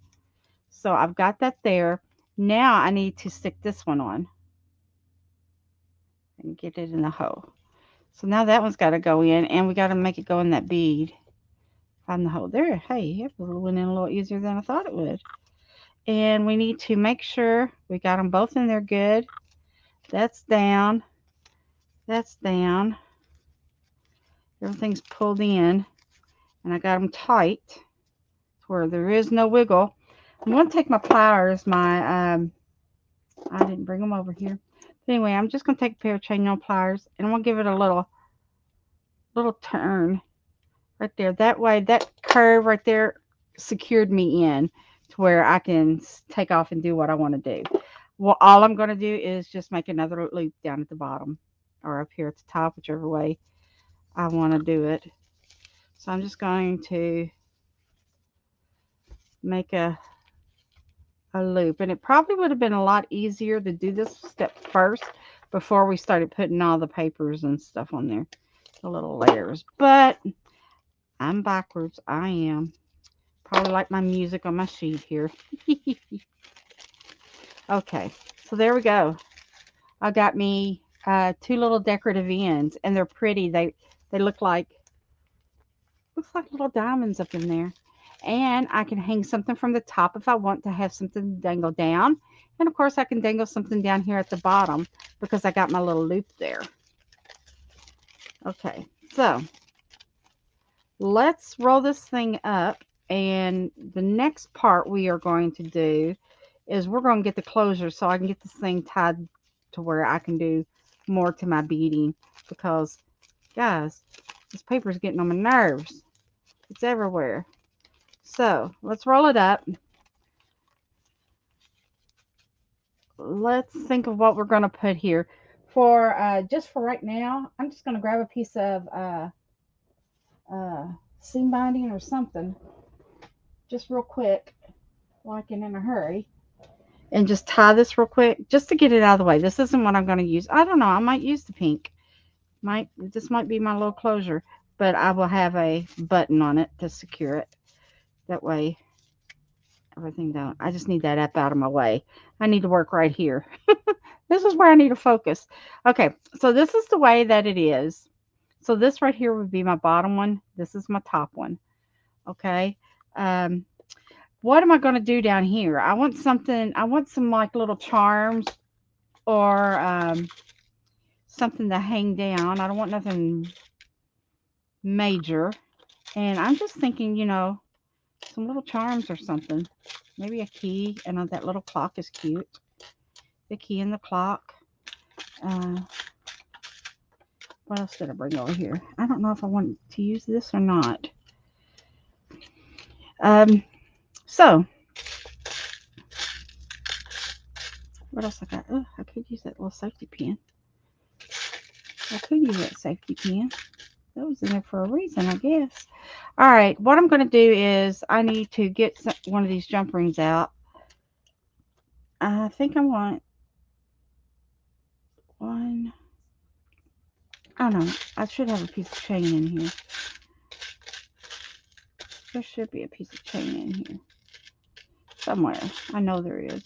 So I've got that there. Now I need to stick this one on and get it in the hole. So now that one's got to go in, and we got to make it go in that bead. Find the hole there. Hey, it went in a little easier than I thought it would. And we need to make sure we got them both in there good. That's down. That's down. Everything's pulled in, and I got them tight to where there is no wiggle. I'm going to take my pliers. I didn't bring them over here. But anyway, I'm just going to take a pair of chain nail pliers, and I'm going to give it a little turn right there. That way, that curve right there secured me in to where I can take off and do what I want to do. Well, all I'm going to do is just make another loop down at the bottom or up here at the top, whichever way I want to do it. So I'm just going to make a loop, and it probably would have been a lot easier to do this step first before we started putting all the papers and stuff on there, the little layers, but I'm backwards. I am probably like my music on my sheet here. Okay, so there we go. I got me two little decorative ends, and they're pretty. They looks like little diamonds up in there. And I can hang something from the top if I want to have something dangle down. And of course I can dangle something down here at the bottom because I got my little loop there. Okay, so let's roll this thing up. And the next part we are going to do is we're going to get the closure so I can get this thing tied to where I can do more to my beading. Because, guys, this paper is getting on my nerves. It's everywhere. So let's roll it up. Let's think of what we're going to put here. For just for right now, I'm just going to grab a piece of seam binding or something, just real quick, like in a hurry, and just tie this real quick, just to get it out of the way. This isn't what I'm going to use. I don't know. I might use the pink. This might be my little closure, but I will have a button on it to secure it. That way, everything down. I just need that up out of my way. I need to work right here. This is where I need to focus. Okay, so this is the way that it is. So this right here would be my bottom one. This is my top one. Okay. What am I going to do down here? I want something. I want some like little charms or something to hang down. I don't want nothing major. And I'm just thinking, some little charms or something. Maybe a key. And that little clock is cute. The key and the clock. What else did I bring over here? I don't know if I want to use this or not. So what else I got? Oh, I could use that little safety pin. I could use that safety pin. That was in there for a reason, I guess. All right, what I'm going to do is I need to get one of these jump rings out. I think I want one. I don't know. I should have a piece of chain in here. There should be a piece of chain in here somewhere. I know there is.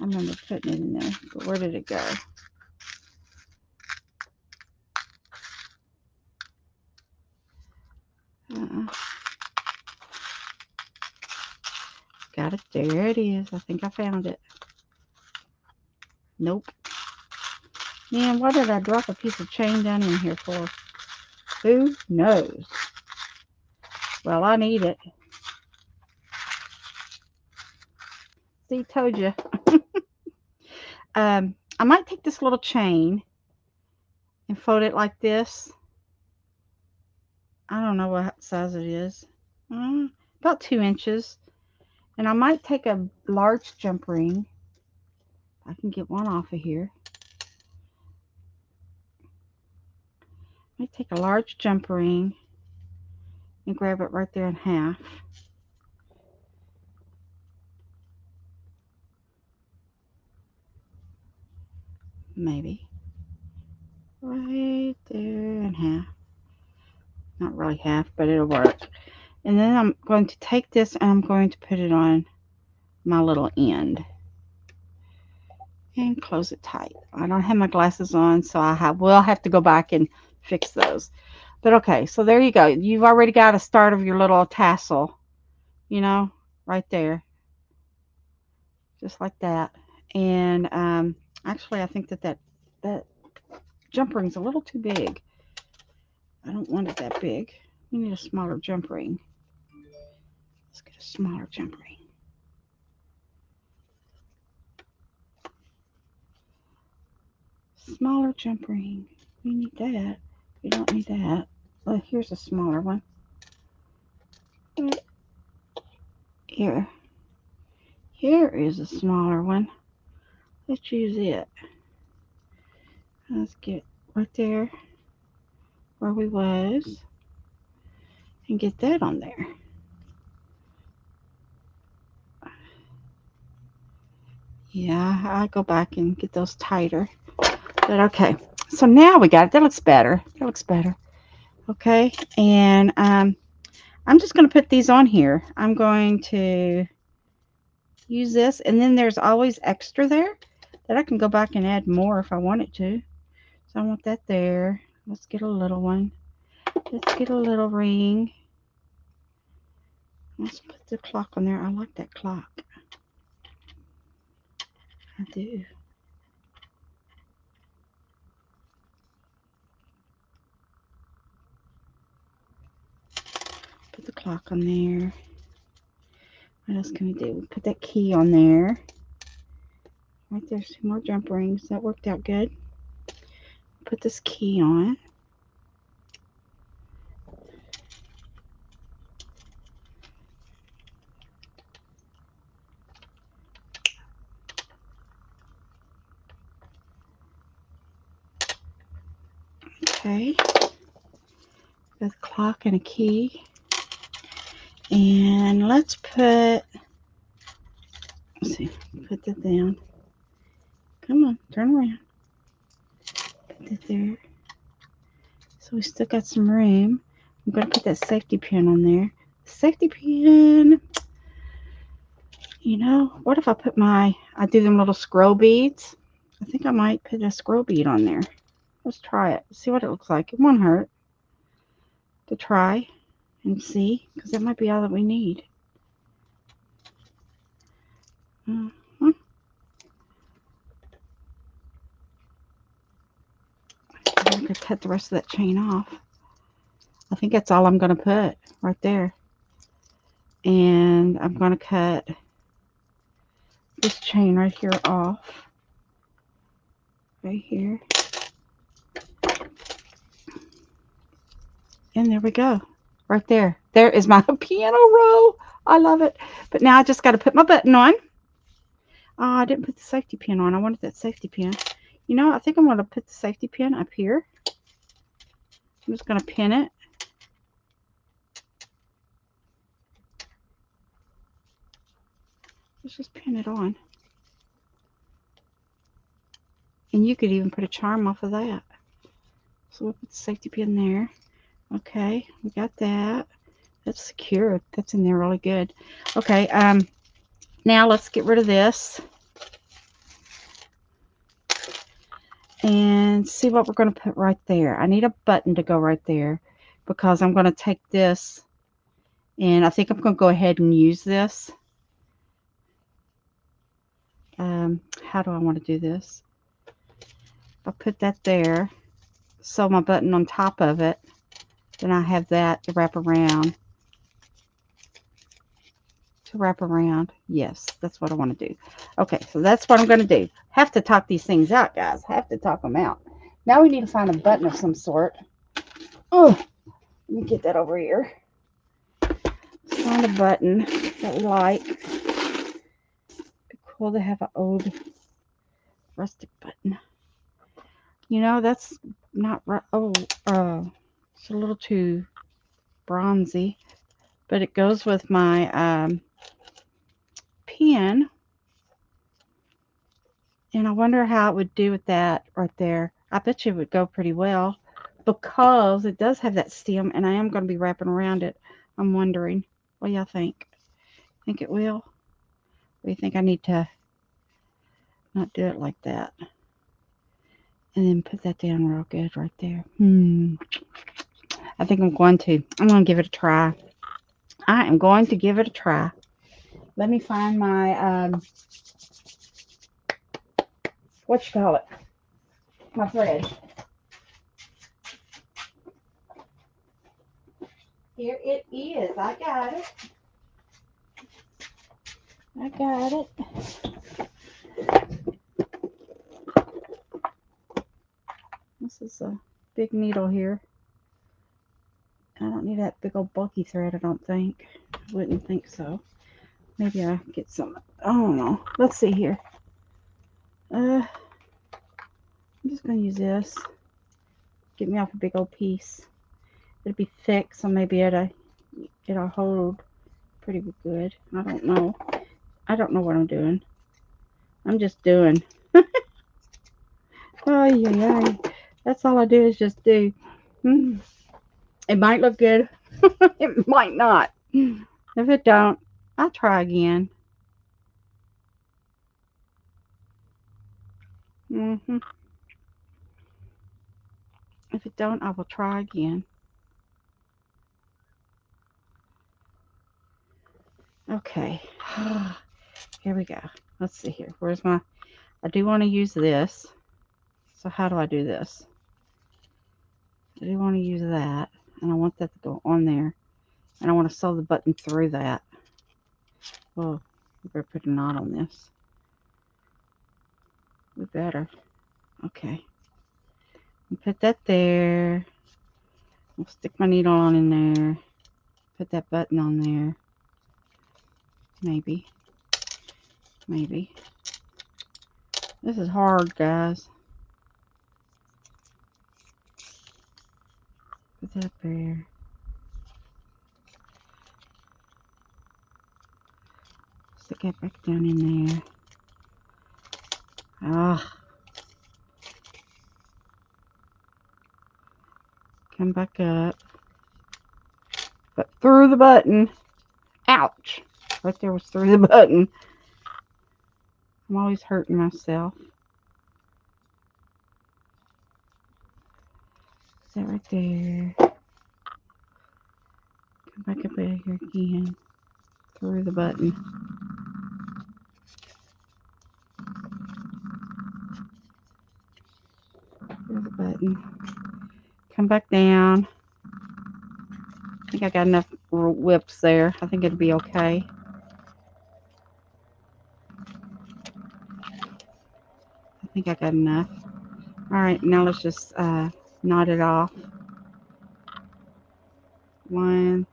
I remember putting it in there, but where did it go? Got it. There it is. I think I found it. Nope. Man, why did I drop a piece of chain down in here for? Who knows? Well, I need it. See, told you. I might take this little chain and fold it like this. I don't know what size it is. About 2 inches. And I might take a large jump ring. I can get one off of here. I might take a large jump ring and grab it right there in half. Maybe. Right there in half. Not really half, but it'll work. And then I'm going to take this and I'm going to put it on my little end. And close it tight. I don't have my glasses on, so will have to go back and fix those. But okay, so there you go. You've already got a start of your little tassel, right there. Just like that. And actually, I think that jump ring's a little too big. I don't want it that big. We need a smaller jump ring. Let's get a smaller jump ring. Smaller jump ring. We need that. We don't need that. Oh, here's a smaller one. Here. Here is a smaller one. Let's use it. Let's get right there where we was and get that on there. Yeah, I'll go back and get those tighter. But okay, so now we got it. That looks better. That looks better. Okay, and I'm just going to put these on here. I'm going to use this, and then there's always extra there that I can go back and add more if I wanted to. So I want that there. Let's get a little one. Let's get a little ring. Let's put the clock on there. I like that clock. I do. Put the clock on there. What else can we do? Put that key on there. Right there's two more jump rings. That worked out good. Put this key on. Okay. Got a clock and a key. And let's put, let's see, put that down. Come on, turn around. Put that there. So we still got some room. I'm going to put that safety pin on there. Safety pin. You know, what if I put I do them little scroll beads. I think I might put a scroll bead on there. Let's try it. See what it looks like. It won't hurt to try and see, because that might be all that we need. I'm going to cut the rest of that chain off. I think that's all I'm going to put right there. And I'm going to cut this chain right here off. Right here. And there we go. Right there. There is my piano roll. I love it. But now I just got to put my button on. Oh, I didn't put the safety pin on. I wanted that safety pin. You know, I think I'm going to put the safety pin up here. I'm just going to pin it. Let's just pin it on. And you could even put a charm off of that. So we'll put the safety pin there. Okay, we got that. That's secure. That's in there really good. Okay, now let's get rid of this. And see what we're going to put right there. I need a button to go right there, because I'm going to take this, and I think I'm going to go ahead and use this. How do I want to do this? I'll put that there, sew my button on top of it, then I have that to wrap around. Yes, that's what I want to do. Okay, so that's what I'm going to do. Have to talk these things out, guys. Have to talk them out. Now we need to find a button of some sort. Oh, let me get that over here. Find a button that we like. Be cool to have an old rustic button. You know, that's not right. Oh, it's a little too bronzy, but it goes with my pen. And I wonder how it would do with that right there. I bet you it would go pretty well, because it does have that stem, and I am going to be wrapping around it. I'm wondering, what do y'all think? Think it will? Or do you think I need to not do it like that? And then put that down real good right there. I think I'm going to give it a try. I am going to give it a try. Let me find my, what you call it? My thread. Here it is. I got it. I got it. This is a big needle here. I don't need that big old bulky thread, I don't think. I wouldn't think so. Maybe I get some, I don't know. Let's see here. I'm just going to use this. Get me off a big old piece. It'll be thick, so maybe it'll hold pretty good. I don't know. I don't know what I'm doing. I'm just doing. Oh, yeah. That's all I do is just do. It might look good. It might not. If it don't, I'll try again. If it don't, I will try again. Okay. Here we go. Let's see here. Where's my... I do want to use this. So how do I do this? I do want to use that. And I want that to go on there. And I want to sew the button through that. Oh, we better put a knot on this. We better. Okay. And put that there. I'll stick my needle on in there. Put that button on there. Maybe. Maybe. This is hard, guys. Put that there. Stick that back down in there. Ah. Come back up. But through the button. Ouch. Right there was through the button. I'm always hurting myself. Is that right there? Come back up out here again. Through the button. Through the button. Come back down. I think I got enough whips there. I think it'll be okay. I think I got enough. Alright, now let's just knot it off. 1,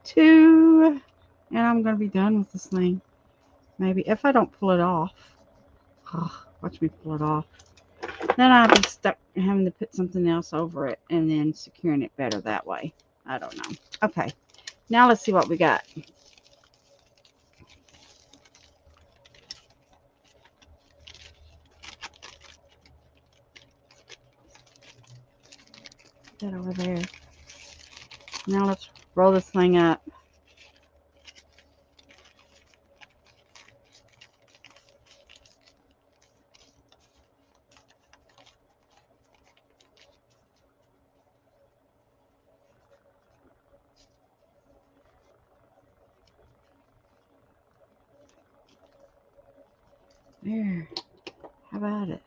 2, and I'm going to be done with this thing. Maybe, if I don't pull it off. Oh, watch me pull it off. Then I'll be stuck having to put something else over it and then securing it better that way. I don't know. Okay, now let's see what we got. Put that over there. Now let's roll this thing up. There. How about it?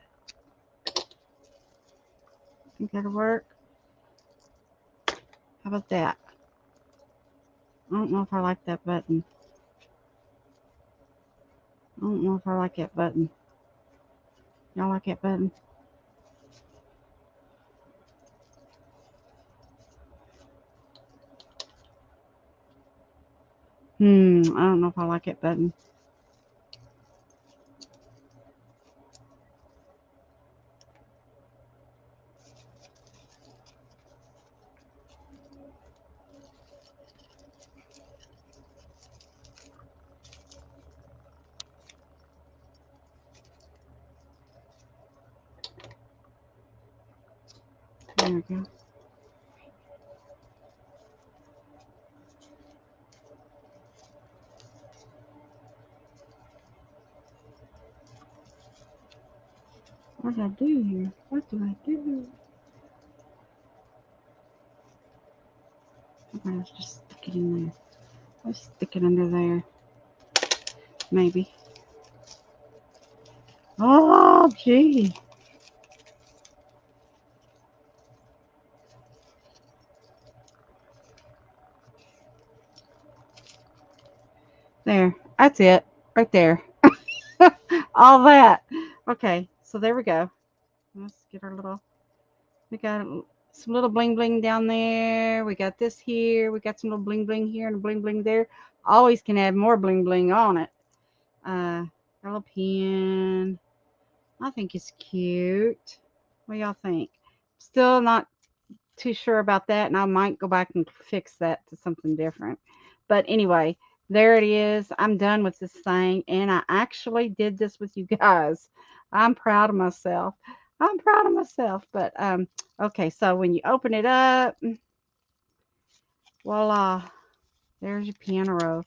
Think that'll work? How about that? I don't know if I like that button. I don't know if I like that button. Y'all like that button? I don't know if I like that button. There we go. What did I do here? What do I do? Okay, let's just stick it in there. Let's stick it under there. Maybe. Oh, gee. There. That's it. right there. All that. Okay, so there we go. Let's get our little, we got some little bling bling down there. We got this here. We got some little bling bling here and a bling bling there. Always can add more bling bling on it. Got a little pin. I think it's cute. What do y'all think? Still not too sure about that, and I might go back and fix that to something different. But anyway, there it is. I'm done with this thing, and I actually did this with you guys. I'm proud of myself. I'm proud of myself. But okay, so when you open it up, voila, there's your piano roll.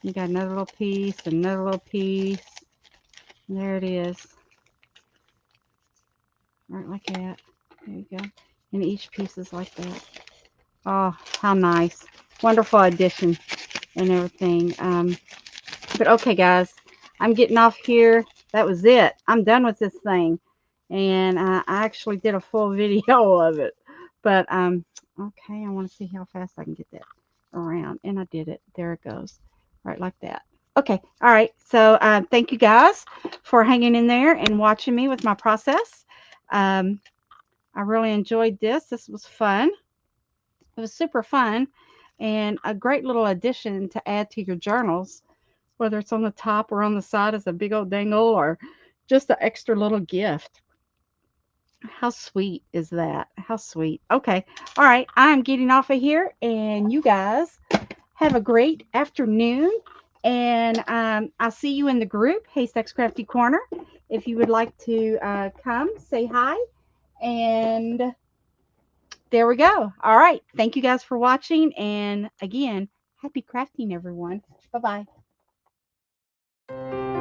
You got another little piece, another little piece. There it is. Right like that. There you go. And each piece is like that. Oh, how nice. Wonderful addition and everything. But okay, guys, I'm getting off here. That was it. I'm done with this thing. And I actually did a full video of it. But, okay, I want to see how fast I can get that around. And I did it. There it goes. Right like that. Okay. All right. So thank you guys for hanging in there and watching me with my process. I really enjoyed this. This was fun. It was super fun and a great little addition to add to your journals, whether it's on the top or on the side as a big old dangle or just an extra little gift. How sweet is that? How sweet. Okay. All right. I'm getting off of here, and you guys have a great afternoon. And I'll see you in the group, Haystack's Crafty Corner. If you would like to come, say hi. And there we go. All right. Thank you guys for watching. And again, happy crafting, everyone. Bye bye.